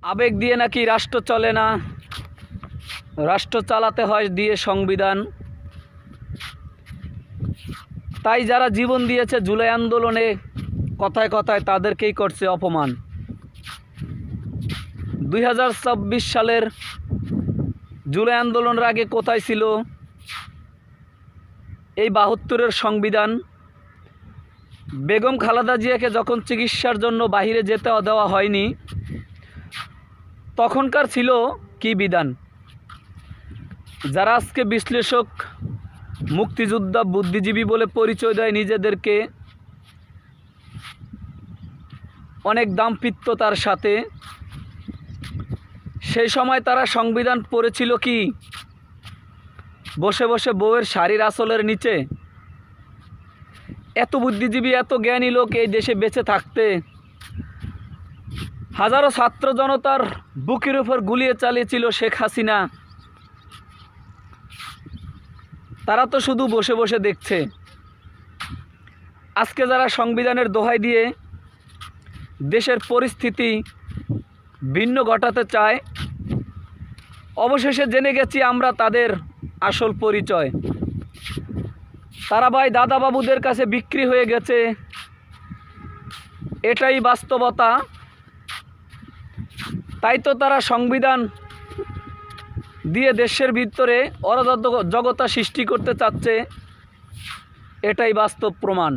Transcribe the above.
আবেগ দিয়ে নাকি রাষ্ট্র চলে না, রাষ্ট্র চালাতে হয় দিয়ে সংবিধান। তাই যারা জীবন দিয়েছে জুলাই আন্দোলনে কথায় কথায় তাদেরকেই করছে অপমান। 2024 সালের জুলাই আন্দোলনের আগে কোথায় ছিল এই 72-এর সংবিধান? বেগম খালেদা জিয়াকে যখন চিকিৎসার জন্য বাইরে যেতে দেওয়া হয়নি তখনকার ছিল কি বিধান? যারা আজকে বিশ্লেষক, মুক্তিযোদ্ধা, বুদ্ধিজীবী বলে পরিচয় দেয় নিজেদেরকে, অনেক দাম্ভিকতার সাথে, সেই সময় তারা সংবিধান পড়েছিল কি বসে বসে বউয়ের শাড়ির আঁচলের নিচে? এত বুদ্ধিজীবী, এত জ্ঞানী লোক এই দেশে বেঁচে থাকতে হাজারো ছাত্র জনতার বুকের উপর গুলিয়ে চালিয়েছিল শেখ হাসিনা। তারা তো শুধু বসে বসে দেখছে। আজকে যারা সংবিধানের দোহাই দিয়ে দেশের পরিস্থিতি ভিন্ন ঘটাতে চায়, অবশেষে জেনে গেছি আমরা তাদের আসল পরিচয়। তারা ভাই দাদাবাবুদের কাছে বিক্রি হয়ে গেছে, এটাই বাস্তবতা। তাই তো তারা সংবিধান দিয়ে দেশের ভিতরে অরাজকতা সৃষ্টি করতে চাচ্ছে, এটাই বাস্তব প্রমাণ।